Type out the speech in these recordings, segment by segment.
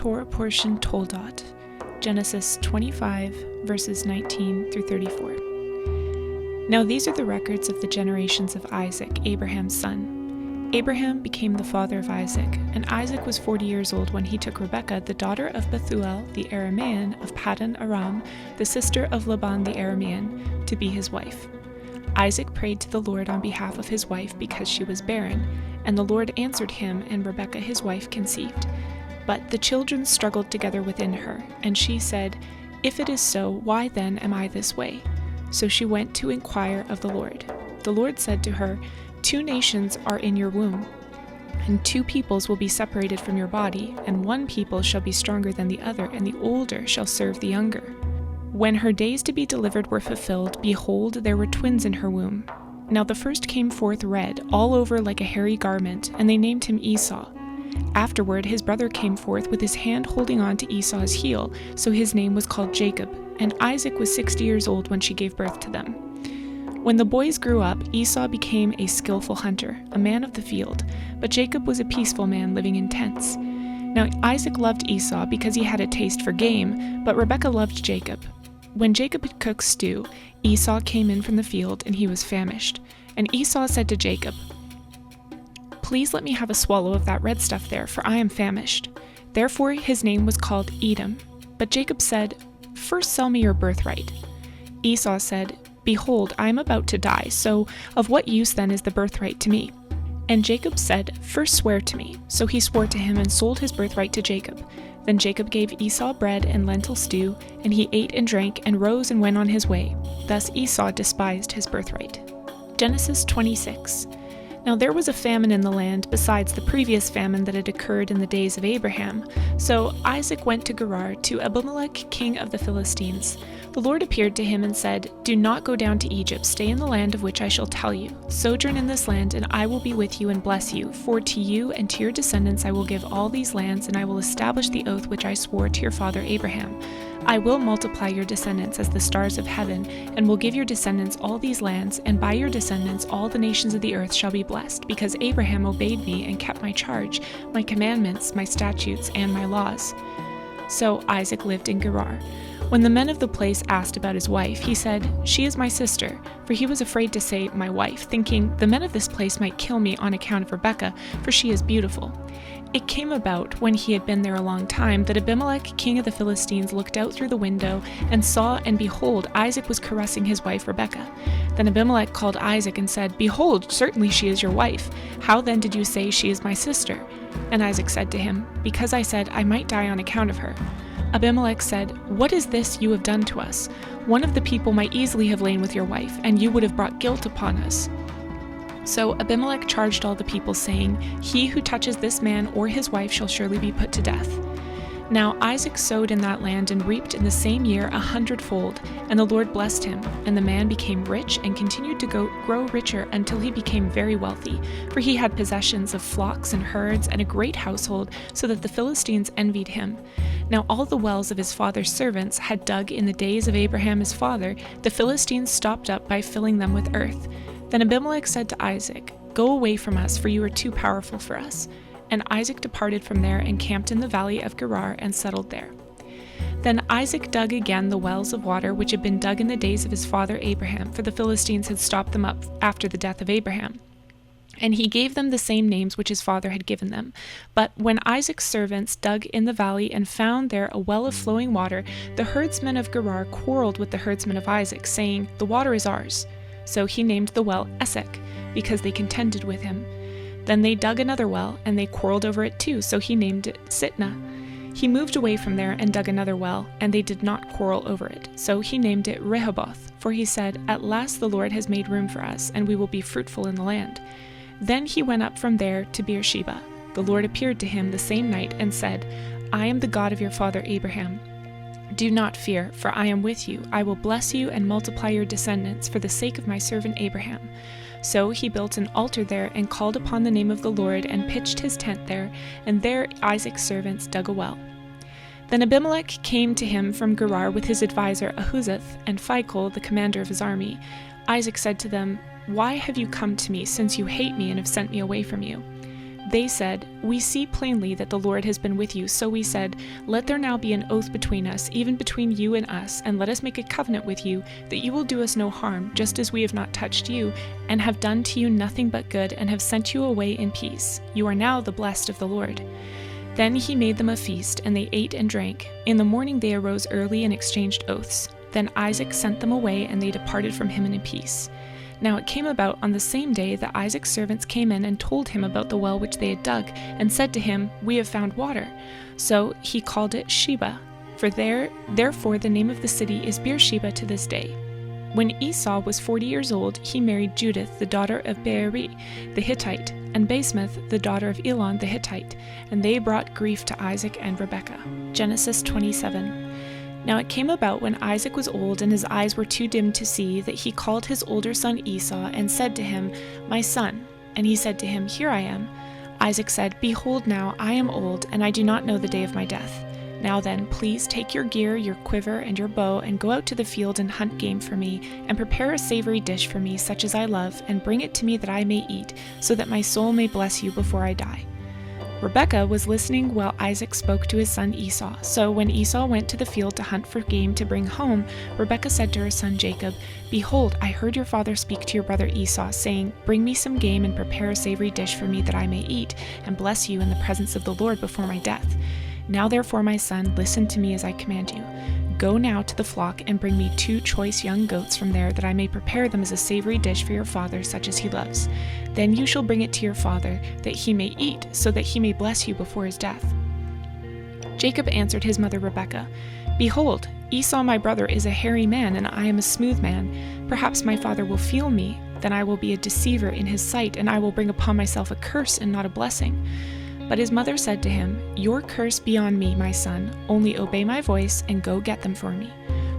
Torah portion Toldot, Genesis 25, verses 19 through 34. Now these are the records of the generations of Isaac, Abraham's son. Abraham became the father of Isaac, and Isaac was 40 years old when he took Rebekah, the daughter of Bethuel the Aramean of Paddan Aram, the sister of Laban the Aramean, to be his wife. Isaac prayed to the Lord on behalf of his wife because she was barren, and the Lord answered him, and Rebekah his wife conceived. But the children struggled together within her, and she said, "If it is so, why then am I this way?" So she went to inquire of the Lord. The Lord said to her, "Two nations are in your womb, and two peoples will be separated from your body, and one people shall be stronger than the other, and the older shall serve the younger." When her days to be delivered were fulfilled, behold, there were twins in her womb. Now the first came forth red, all over like a hairy garment, and they named him Esau. Afterward his brother came forth with his hand holding on to Esau's heel, so his name was called Jacob, and Isaac was 60 years old when she gave birth to them. When the boys grew up, Esau became a skillful hunter, a man of the field, but Jacob was a peaceful man living in tents. Now Isaac loved Esau because he had a taste for game, but Rebekah loved Jacob. When Jacob had cooked stew, Esau came in from the field, and he was famished. And Esau said to Jacob, "Please let me have a swallow of that red stuff there, for I am famished." Therefore his name was called Edom. But Jacob said, "First sell me your birthright." Esau said, "Behold, I am about to die, so of what use then is the birthright to me?" And Jacob said, "First swear to me." So he swore to him and sold his birthright to Jacob. Then Jacob gave Esau bread and lentil stew, and he ate and drank and rose and went on his way. Thus Esau despised his birthright. Genesis 26. Now there was a famine in the land besides the previous famine that had occurred in the days of Abraham. So Isaac went to Gerar to Abimelech, king of the Philistines. The Lord appeared to him and said, "Do not go down to Egypt. Stay in the land of which I shall tell you. Sojourn in this land, and I will be with you and bless you. For to you and to your descendants I will give all these lands, and I will establish the oath which I swore to your father Abraham. I will multiply your descendants as the stars of heaven, and will give your descendants all these lands, and by your descendants all the nations of the earth shall be blessed, because Abraham obeyed me and kept my charge, my commandments, my statutes, and my laws." So Isaac lived in Gerar. When the men of the place asked about his wife, he said, "She is my sister," for he was afraid to say "my wife," thinking, "The men of this place might kill me on account of Rebekah, for she is beautiful." It came about, when he had been there a long time, that Abimelech, king of the Philistines, looked out through the window and saw, and behold, Isaac was caressing his wife Rebekah. Then Abimelech called Isaac and said, "Behold, certainly she is your wife. How then did you say she is my sister?" And Isaac said to him, "Because I said I might die on account of her." Abimelech said, "What is this you have done to us? One of the people might easily have lain with your wife, and you would have brought guilt upon us." So Abimelech charged all the people, saying, "He who touches this man or his wife shall surely be put to death." Now Isaac sowed in that land and reaped in the same year 100-fold, and the Lord blessed him, and the man became rich and continued to grow richer until he became very wealthy, for he had possessions of flocks and herds and a great household, so that the Philistines envied him. Now all the wells of his father's servants had dug in the days of Abraham his father, the Philistines stopped up by filling them with earth. Then Abimelech said to Isaac, "Go away from us, for you are too powerful for us." And Isaac departed from there and camped in the valley of Gerar and settled there. Then Isaac dug again the wells of water which had been dug in the days of his father Abraham, for the Philistines had stopped them up after the death of Abraham. And he gave them the same names which his father had given them. But when Isaac's servants dug in the valley and found there a well of flowing water, the herdsmen of Gerar quarreled with the herdsmen of Isaac, saying, "The water is ours." So he named the well Esek, because they contended with him. Then they dug another well, and they quarreled over it too, so he named it Sitnah. He moved away from there and dug another well, and they did not quarrel over it, so he named it Rehoboth, for he said, "At last the Lord has made room for us, and we will be fruitful in the land." Then he went up from there to Beersheba. The Lord appeared to him the same night and said, "I am the God of your father Abraham. Do not fear, for I am with you. I will bless you and multiply your descendants for the sake of my servant Abraham." So he built an altar there and called upon the name of the Lord and pitched his tent there, and there Isaac's servants dug a well. Then Abimelech came to him from Gerar with his advisor Ahuzzath and Phicol, the commander of his army. Isaac said to them, "Why have you come to me, since you hate me and have sent me away from you?" They said, "We see plainly that the Lord has been with you." So we said, "Let there now be an oath between us, even between you and us, and let us make a covenant with you, that you will do us no harm, just as we have not touched you, and have done to you nothing but good, and have sent you away in peace. You are now the blessed of the Lord." Then he made them a feast, and they ate and drank. In the morning they arose early and exchanged oaths. Then Isaac sent them away, and they departed from him in peace. Now it came about on the same day that Isaac's servants came in and told him about the well which they had dug, and said to him, "We have found water." So he called it Sheba, therefore the name of the city is Beersheba to this day. When Esau was 40 years old, he married Judith, the daughter of Beeri the Hittite, and Basemath, the daughter of Elon the Hittite, and they brought grief to Isaac and Rebekah. Genesis 27. Now it came about when Isaac was old and his eyes were too dim to see, that he called his older son Esau and said to him, "My son." And he said to him, "Here I am." Isaac said, "Behold now, I am old, and I do not know the day of my death. Now then, please take your gear, your quiver, and your bow, and go out to the field and hunt game for me, and prepare a savory dish for me, such as I love, and bring it to me that I may eat, so that my soul may bless you before I die." Rebekah was listening while Isaac spoke to his son Esau. So when Esau went to the field to hunt for game to bring home, Rebekah said to her son Jacob, "Behold, I heard your father speak to your brother Esau, saying, 'Bring me some game and prepare a savory dish for me that I may eat, and bless you in the presence of the Lord before my death.' Now therefore, my son, listen to me as I command you. Go now to the flock and bring me 2 choice young goats from there, that I may prepare them as a savory dish for your father, such as he loves. Then you shall bring it to your father, that he may eat, so that he may bless you before his death." Jacob answered his mother Rebekah, "Behold, Esau my brother is a hairy man, and I am a smooth man. Perhaps my father will feel me, then I will be a deceiver in his sight, and I will bring upon myself a curse and not a blessing." But his mother said to him, "Your curse be on me, my son, only obey my voice and go get them for me."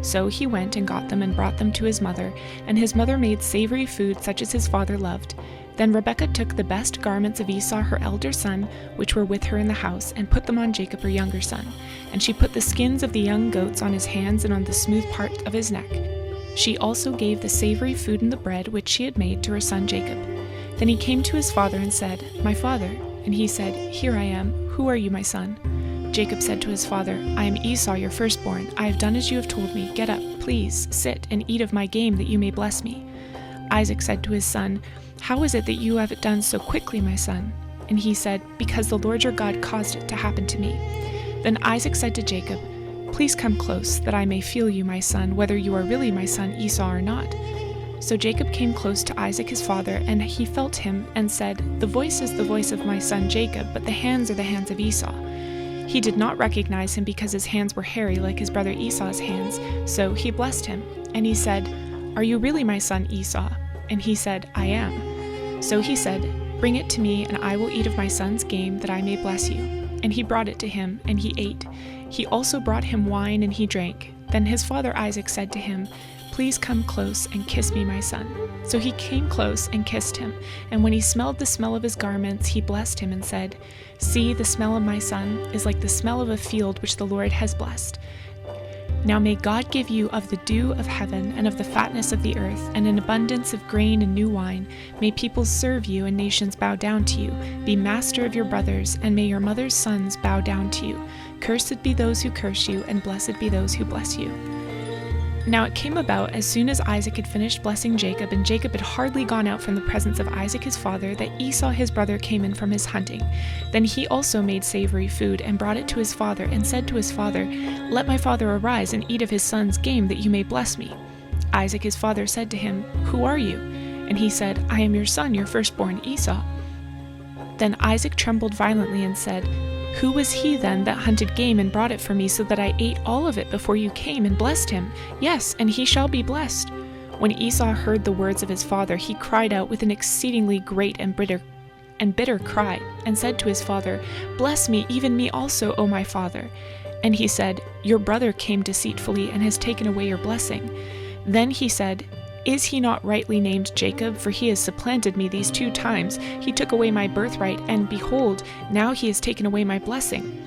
So he went and got them and brought them to his mother, and his mother made savory food such as his father loved. Then Rebekah took the best garments of Esau her elder son, which were with her in the house, and put them on Jacob her younger son. And she put the skins of the young goats on his hands and on the smooth part of his neck. She also gave the savory food and the bread which she had made to her son Jacob. Then he came to his father and said, "My father." And he said, "Here I am. Who are you, my son?" Jacob said to his father, "I am Esau, your firstborn. I have done as you have told me. Get up, please, sit and eat of my game, that you may bless me." Isaac said to his son, "How is it that you have it done so quickly, my son?" And he said, "Because the Lord your God caused it to happen to me." Then Isaac said to Jacob, "Please come close, that I may feel you, my son, whether you are really my son Esau or not." So Jacob came close to Isaac his father, and he felt him, and said, "The voice is the voice of my son Jacob, but the hands are the hands of Esau." He did not recognize him because his hands were hairy like his brother Esau's hands, so he blessed him. And he said, "Are you really my son Esau?" And he said, "I am." So he said, "Bring it to me, and I will eat of my son's game, that I may bless you." And he brought it to him, and he ate. He also brought him wine, and he drank. Then his father Isaac said to him, "Please come close and kiss me, my son." So he came close and kissed him. And when he smelled the smell of his garments, he blessed him and said, "See, the smell of my son is like the smell of a field which the Lord has blessed. Now may God give you of the dew of heaven and of the fatness of the earth, and an abundance of grain and new wine. May peoples serve you and nations bow down to you. Be master of your brothers, and may your mother's sons bow down to you. Cursed be those who curse you, and blessed be those who bless you." Now it came about, as soon as Isaac had finished blessing Jacob, and Jacob had hardly gone out from the presence of Isaac his father, that Esau his brother came in from his hunting. Then he also made savory food, and brought it to his father, and said to his father, "Let my father arise, and eat of his son's game, that you may bless me." Isaac his father said to him, "Who are you?" And he said, "I am your son, your firstborn, Esau." Then Isaac trembled violently and said, "Who was he then that hunted game and brought it for me, so that I ate all of it before you came, and blessed him? Yes, and he shall be blessed." When Esau heard the words of his father, he cried out with an exceedingly great and bitter cry, and said to his father, "Bless me, even me also, O my father." And he said, "Your brother came deceitfully, and has taken away your blessing." Then he said, "Is he not rightly named Jacob? For he has supplanted me these 2 times. He took away my birthright, and behold, now he has taken away my blessing."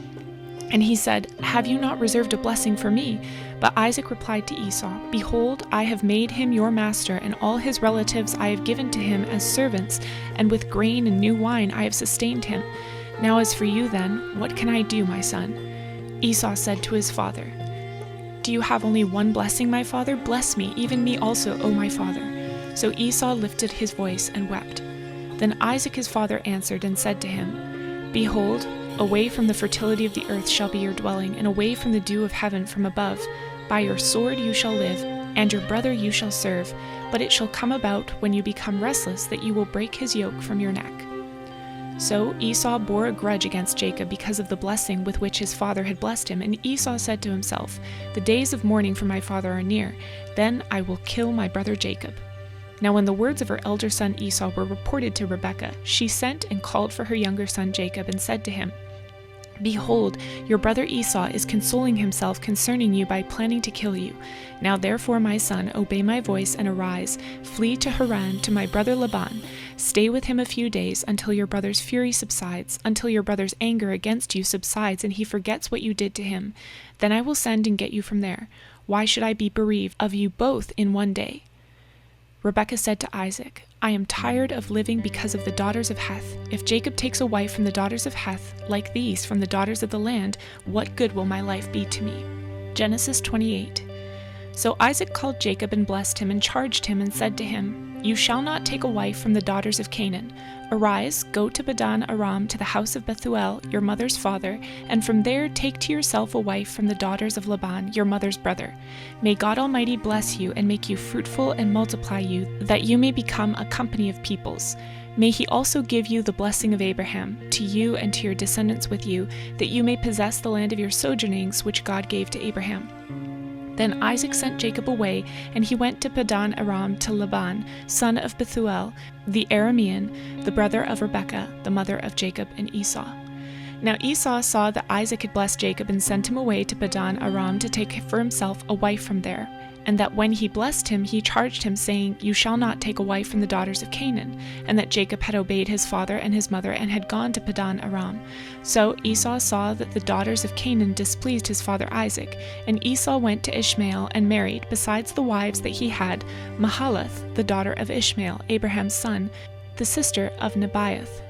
And he said, "Have you not reserved a blessing for me?" But Isaac replied to Esau, "Behold, I have made him your master, and all his relatives I have given to him as servants, and with grain and new wine I have sustained him. Now as for you then, what can I do, my son?" Esau said to his father, "Do you have only one blessing, my father? Bless me, even me also, O my father." So Esau lifted his voice and wept. Then Isaac his father answered and said to him, "Behold, away from the fertility of the earth shall be your dwelling, and away from the dew of heaven from above. By your sword you shall live, and your brother you shall serve. But it shall come about, when you become restless, that you will break his yoke from your neck." So Esau bore a grudge against Jacob because of the blessing with which his father had blessed him, and Esau said to himself, "The days of mourning for my father are near, then I will kill my brother Jacob." Now when the words of her elder son Esau were reported to Rebekah, she sent and called for her younger son Jacob and said to him, "Behold, your brother Esau is consoling himself concerning you by planning to kill you. Now therefore, my son, obey my voice and arise, flee to Haran to my brother Laban. Stay with him a few days until your brother's fury subsides, until your brother's anger against you subsides and he forgets what you did to him. Then I will send and get you from there. Why should I be bereaved of you both in one day?" Rebekah said to Isaac, "I am tired of living because of the daughters of Heth. If Jacob takes a wife from the daughters of Heth, like these from the daughters of the land, what good will my life be to me?" Genesis 28. So Isaac called Jacob and blessed him and charged him and said to him, "You shall not take a wife from the daughters of Canaan. Arise, go to Padan Aram to the house of Bethuel, your mother's father, and from there take to yourself a wife from the daughters of Laban, your mother's brother. May God Almighty bless you and make you fruitful and multiply you, that you may become a company of peoples. May he also give you the blessing of Abraham, to you and to your descendants with you, that you may possess the land of your sojournings which God gave to Abraham." Then Isaac sent Jacob away, and he went to Padan Aram to Laban, son of Bethuel, the Aramean, the brother of Rebekah, the mother of Jacob and Esau. Now Esau saw that Isaac had blessed Jacob and sent him away to Padan Aram to take for himself a wife from there, and that when he blessed him he charged him, saying, "You shall not take a wife from the daughters of Canaan," and that Jacob had obeyed his father and his mother and had gone to Padan Aram. So Esau saw that the daughters of Canaan displeased his father Isaac, and Esau went to Ishmael and married, besides the wives that he had, Mahalath, the daughter of Ishmael, Abraham's son, the sister of Nebaioth.